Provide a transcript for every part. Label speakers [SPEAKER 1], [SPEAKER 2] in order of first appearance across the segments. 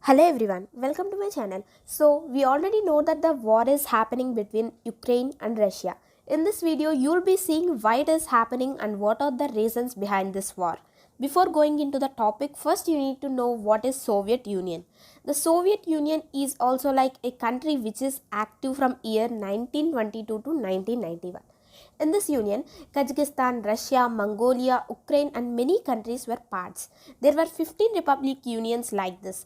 [SPEAKER 1] Hello everyone, welcome to my channel. So, we already know that the war is happening between Ukraine and Russia. In this video, you'll be seeing why it is happening and what are the reasons behind this war. Before going into the topic, first you need to know what is Soviet Union. The Soviet Union is also like a country which is active from year 1922 to 1991. In this union, Kazakhstan, Russia, Mongolia, Ukraine and many countries were parts. There were 15 republic unions like this.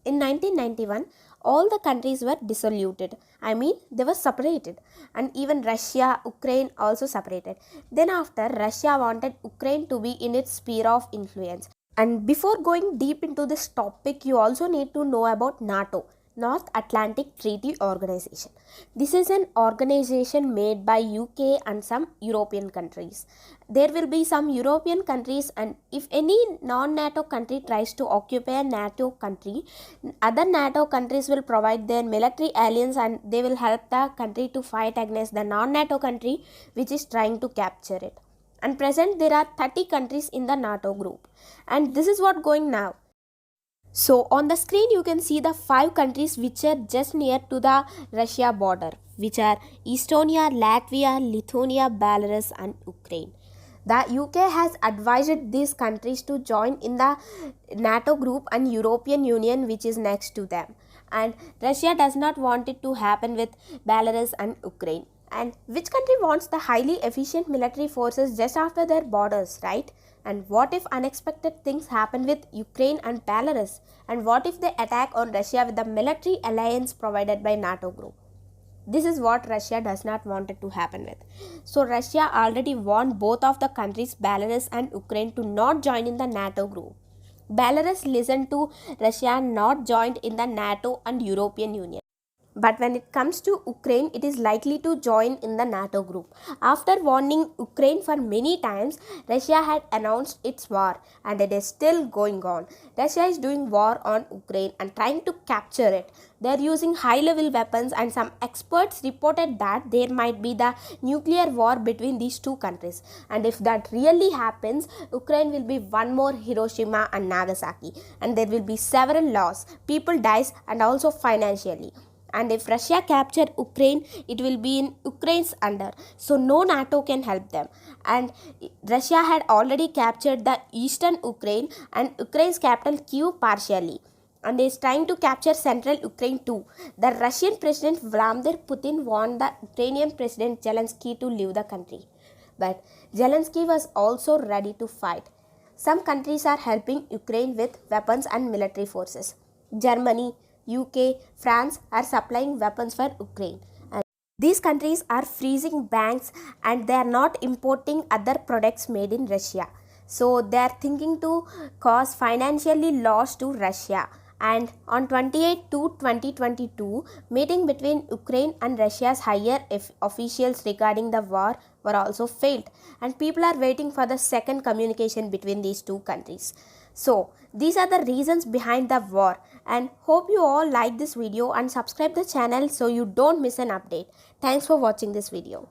[SPEAKER 1] In 1991, all the countries were dissoluted. I mean, they were separated. And even Russia, Ukraine also separated. Then after, Russia wanted Ukraine to be in its sphere of influence. And before going deep into this topic, you also need to know about NATO. North Atlantic Treaty Organization. This is an organization made by UK and some European countries. There will be some European countries, and if any non-NATO country tries to occupy a NATO country, other NATO countries will provide their military alliance and they will help the country to fight against the non-NATO country which is trying to capture it. And present there are 30 countries in the NATO group. And this is what going now. So on the screen you can see the 5 countries which are just near to the Russia border, which are Estonia, Latvia, Lithuania, Belarus and Ukraine. The UK has advised these countries to join in the NATO group and European Union which is next to them. And Russia does not want it to happen with Belarus and Ukraine. And which country wants the highly efficient military forces just after their borders, right? And what if unexpected things happen with Ukraine and Belarus? And what if they attack on Russia with the military alliance provided by NATO group? This is what Russia does not want it to happen with. So Russia already warned both of the countries, Belarus and Ukraine, to not join in the NATO group. Belarus listened to Russia and not joined in the NATO and European Union. But when it comes to Ukraine, it is likely to join in the NATO group. After warning Ukraine for many times, Russia had announced its war and it is still going on. Russia is doing war on Ukraine and trying to capture it. They are using high-level weapons and some experts reported that there might be the nuclear war between these two countries. And if that really happens, Ukraine will be one more Hiroshima and Nagasaki. And there will be several loss, people dies and also financially. And if Russia capture Ukraine, it will be in Ukraine's under. So no NATO can help them. And Russia had already captured the eastern Ukraine and Ukraine's capital Kyiv partially. And is trying to capture central Ukraine too. The Russian President Vladimir Putin warned the Ukrainian President Zelensky to leave the country. But Zelensky was also ready to fight. Some countries are helping Ukraine with weapons and military forces. Germany, UK, France are supplying weapons for Ukraine. And these countries are freezing banks and they are not importing other products made in Russia. So they are thinking to cause financially loss to Russia. And on 28 to 2022, meeting between Ukraine and Russia's higher officials regarding the war were also failed. And people are waiting for the second communication between these two countries. So these are the reasons behind the war, and hope you all like this video and subscribe the channel so you don't miss an update. Thanks for watching this video.